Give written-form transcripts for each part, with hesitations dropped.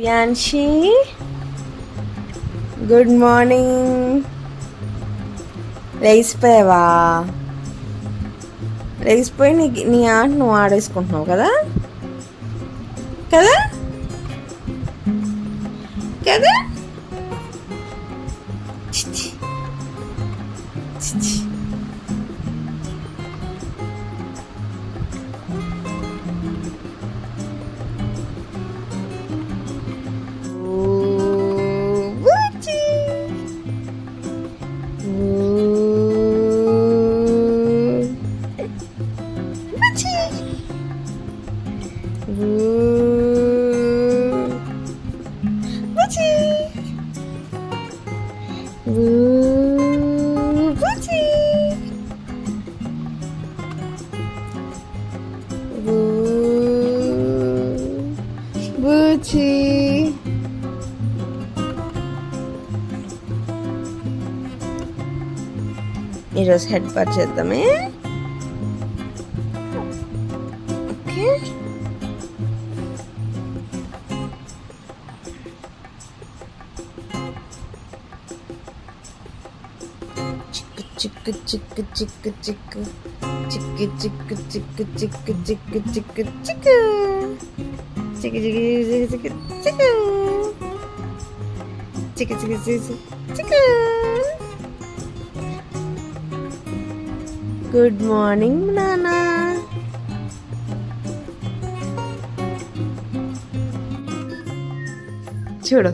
వ్యాన్షి, good morning. లేచిపోయావా? లేచిపోయి నీ ఆట నువ్వు ఆడేసుకుంటున్నావు కదా కదా కదా. చిచి చిచి. బూచి ఈరోజు హెడ్ బాత్ చేద్దామే. ఓకే, చిక్కు చిక్కు చిక్కు చిక్కు చిక్కు చిక్కు చిక్కు చిక్కు చిక్కు చిక్కు చిక్కు చిక్కు చిక్కు చిక్కు చిక్కు చిక్కు చిక్కు చిక్కు. గుడ్ మార్నింగ్ నానా. చూడు,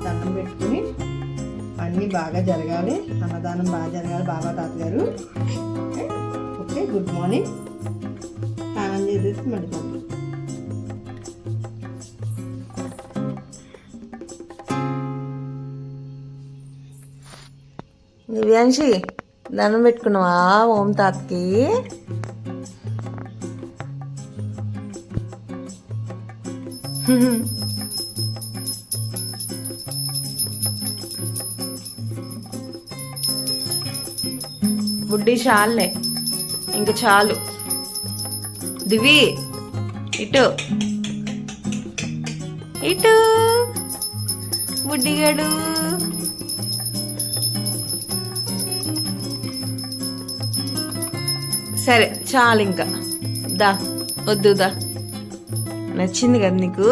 దండం పెట్టుకుని అన్నీ బాగా జరగాలి, అన్నదానం బాగా జరగాలి బాబా తాతగారు. Okay, good morning. స్నానం చేసేసి మళ్ళీ దివ్యాంశి దండం పెట్టుకున్నావా ఓం తాతకి? బుడ్డి చాలులే, ఇంక చాలు. దివి ఇటు ఇటు, బుడ్డిగాడు. సరే చాలు, ఇంకా దా, వద్దు దా. నచ్చింది కదా నీకు?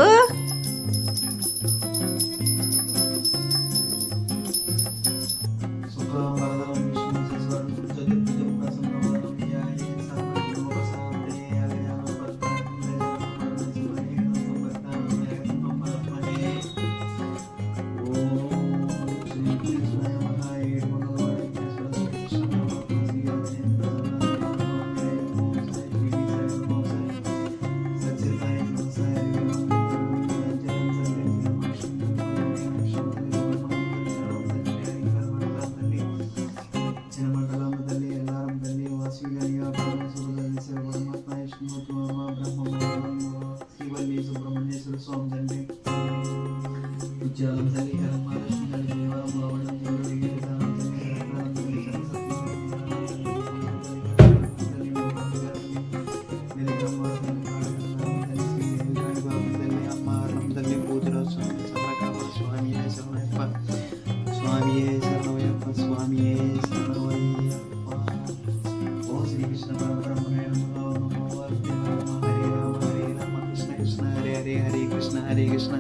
హరే కృష్ణ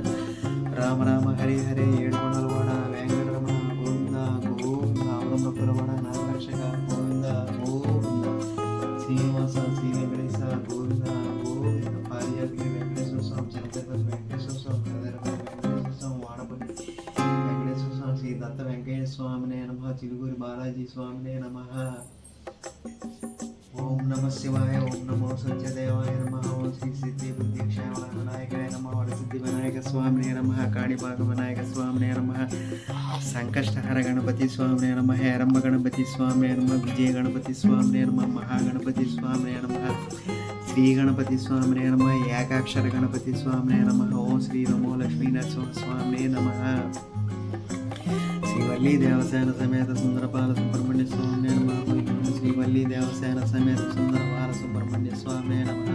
రామ రామ హరే హరే ఏడుకొండలవాడ వెంకటరమణ గోవింద గోవింద అమృతపురవాడ నాగరక్షక గోవింద గోవింద శ్రీనివాస శ్రీ వెంకటేశ గోవింద గోవింద పారిజాతి వెంకటేశ్వర స్వామి చంద్రపతి వెంకటేశ్వర స్వామి వెంకటేశ్వర స్వామి వాడపల్లి వెంకటేశ్వర స్వామి శ్రీ దత్త వెంకయ్య స్వామినే నమః చిలుకూరి బాలాజీ స్వామినే నమః. ఓం నమ శివాయ. ఓం నమో సత్యదేవాయ నమః. ఓం శ్రీ సిద్ధి బుద్ధి క్షేమ వినాయకాయ నమః. వరసిద్ధి వినాయక స్వామినే నమః. కాణిపాక వినాయక స్వామినే నమః. సంకష్టహర గణపతి స్వామినే నమః. హేరంబ గణపతి స్వామినే నమః. విజయ గణపతి స్వామినే నమః. మహాగణపతి స్వామినే నమః. శ్రీ గణపతి స్వామినే నమః. ఏకాక్షర గణపతి స్వామినే నమః. ఓం శ్రీ నమో లక్ష్మీ నరసింహ స్వామినే నమః. శ్రీ వల్లీ దేవసేన సమేత సుందరపాల సుబ్రహ్మణ్య స్వామినే వల్లీ దేవసేన సమేత సుందర బాల సుబ్రహ్మణ్య స్వామి నమః.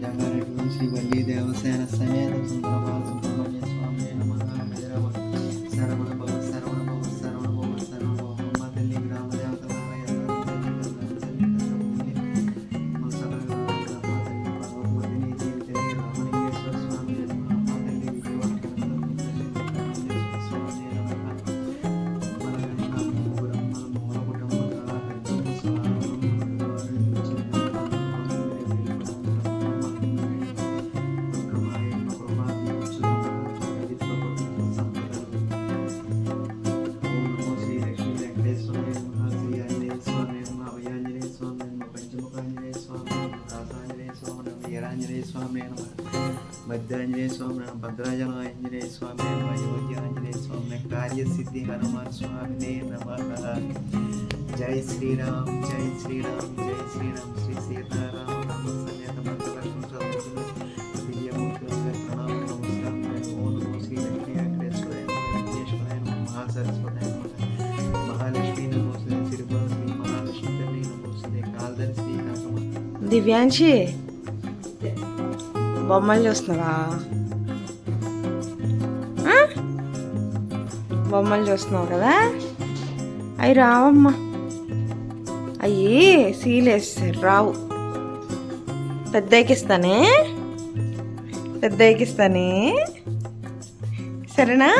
జంగారెడ్డి శ్రీ వల్లీ దేవసేన సమేత సుందర బాల సుబ్రహ్మణ్య స్వామి నమః. భైరవ శరవణ భవ శరవణ భవ శరవణ భవ శరవణ భవ. అమ్మ తల్లి గ్రామ దేవత మధ్యాంజనేయ స్వామి భద్రాచలం ఆంజనేయ స్వామి అయోధ్య ఆంజనేయ స్వామి కార్యసిద్ధి హనుమాన్ స్వామినే నమః. జై శ్రీరామ్ జై శ్రీరామ్ జై శ్రీరామ్. శ్రీ సీతారామ రామ సమేత భక్తలక్ష్మి సహోదరులు దివ్యమూర్తులకు ప్రణామ నమస్కారం. ఓం నమో శ్రీ లక్ష్మీ వెంకటేశ్వరాయ వెంకటేశ్వరాయ మహాసరస్వతాయ మహాలక్ష్మీ నమో శ్రీ శ్రీ మహాలక్ష్మి తల్లి నమో శ్రీ కాల్దరి శ్రీ కనకమ్మ. దివ్యాంశి బొమ్మలు చూస్తున్నావా? బొమ్మలు చూస్తున్నావు కదా, అవి రావమ్మా, అవి సీలేస్తారు రావు. పెద్దకిస్తానే పెద్దకిస్తానే సరేనా?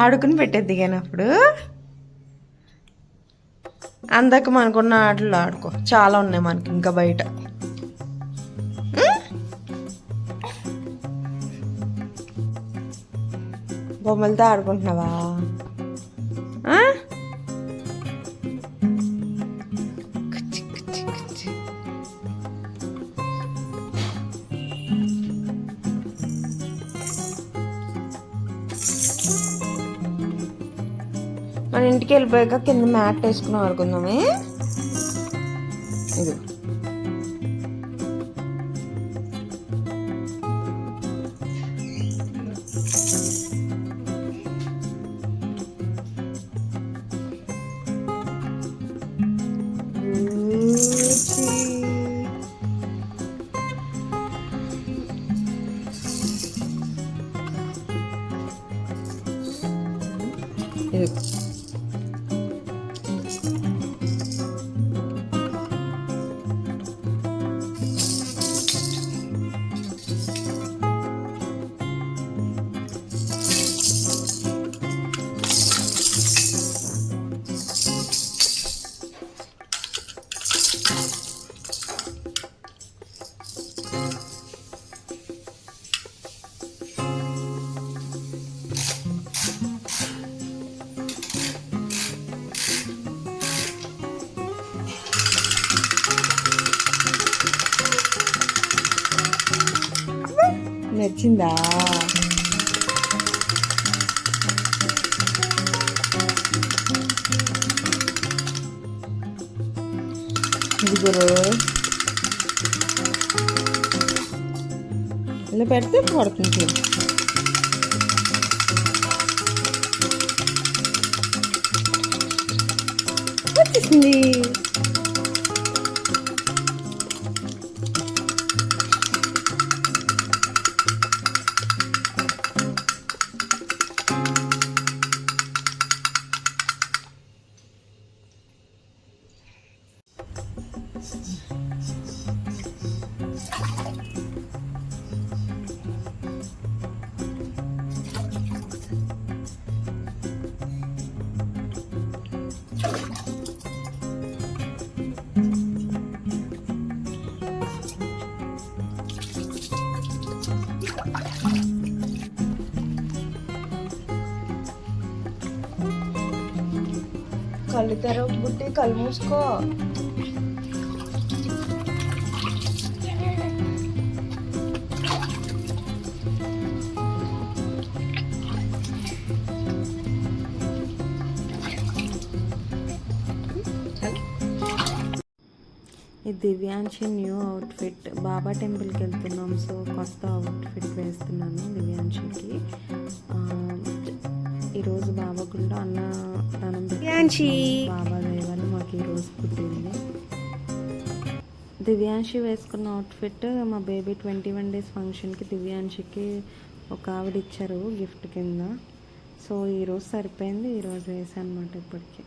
ఆడుకుని పెట్టేది దిగానప్పుడు అందాక మనకున్న ఆటలు ఆడుకో, చాలా ఉన్నాయి మనకి ఇంకా బయట. బొమ్మలతో ఆడుకుంటున్నావా? మన ఇంటికి వెళ్ళిపోయాక కింద మ్యాట్ వేసుకుని ఆడుకుందామే. ఇది నచ్చిందా? ఇదిగోరు ఇలా పెడితే పడుతుంది. వచ్చేసింది. కళ్ళు తెరవ బుట్టి, కళ్ళు మూసుకో. ఈ దివ్యాంశి న్యూ అవుట్ఫిట్. బాబా టెంపుల్కి వెళ్తున్నాం, సో కొత్త అవుట్ఫిట్ వేస్తున్నాను దివ్యాంశికి. ఈరోజు బాబా గుళ్ళో అన్నదానం. దివ్యాంశి బాబా దయ వల్ల మాకు పాపకి ఈరోజు పుట్టింది. దివ్యాంశి వేసుకున్న అవుట్ఫిట్ మా బేబీ 21 days ఫంక్షన్కి దివ్యాంశికి ఒక ఆవిడ ఇచ్చారు గిఫ్ట్ కింద. సో ఈరోజు సరిపోయింది, ఈరోజు వేసాను అనమాట. ఇప్పటికి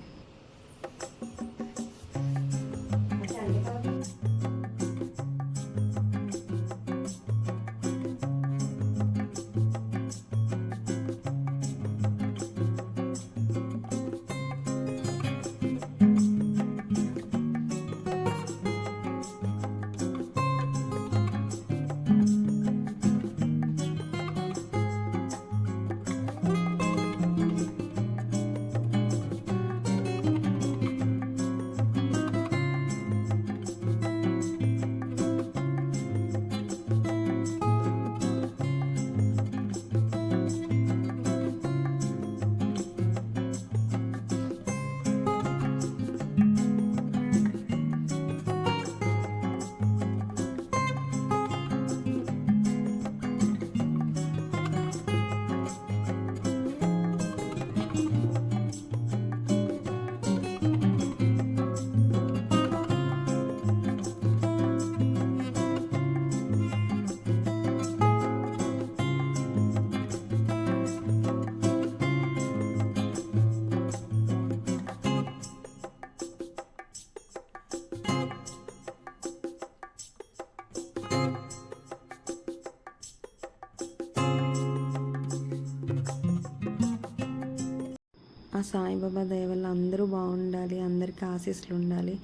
ఆ సాయిబాబా దయ వల్ల అందరూ బాగుండాలి, అందరికీ ఆశీస్సులు ఉండాలి.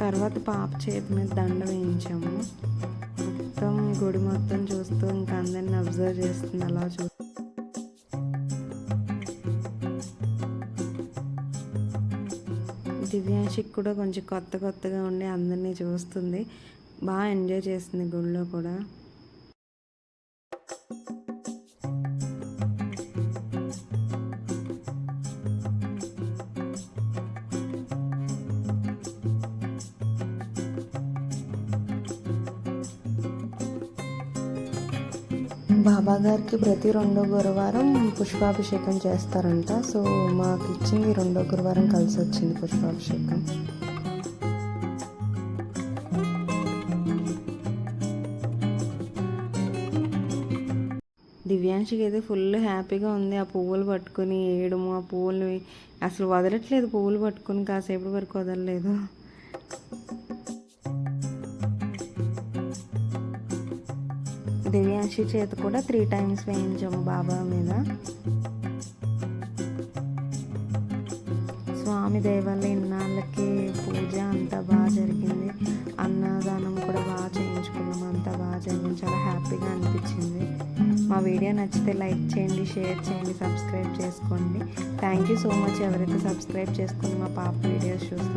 తర్వాత పాప చేతి మీద దండ వేయించాము. మొత్తం గుడి మొత్తం చూస్తూ ఇంకా అందరిని అబ్జర్వ్ చేస్తుంది. అలా దివ్యాంశికి కూడా కొంచెం కొత్తగా ఉండి అందరినీ చూస్తుంది. బాగా ఎంజాయ్ చేస్తుంది గుడిలో కూడా. బాబా గారికి ప్రతి 2వ గురువారం పుష్పాభిషేకం చేస్తారంట. సో మాకు ఇచ్చింది 2వ గురువారం కలిసి వచ్చింది పుష్పాభిషేకం. దివ్యాంశికి అయితే ఫుల్ హ్యాపీగా ఉంది. ఆ పువ్వులు పట్టుకుని వేయడము, ఆ పువ్వులు అసలు వదలట్లేదు. పువ్వులు పట్టుకుని కాసేపటి వరకు వదలలేదు. దివ్యాంశి చేత కూడా 3 times వేయించాము బాబా మీద. స్వామి దయ వల్ల ఇన్నాళ్ళకి పూజ అంతా బాగా జరిగింది. అన్నదానం కూడా బాగా చేయించుకున్నాము. అంతా బాగా జరిగింది. చాలా హ్యాపీగా అనిపించింది. మా వీడియో నచ్చితే లైక్ చేయండి, షేర్ చేయండి, సబ్స్క్రైబ్ చేసుకోండి. థ్యాంక్ యూ సో మచ్ ఎవరైతే సబ్స్క్రైబ్ చేసుకుని మా పాప వీడియోస్ చూస్తారో.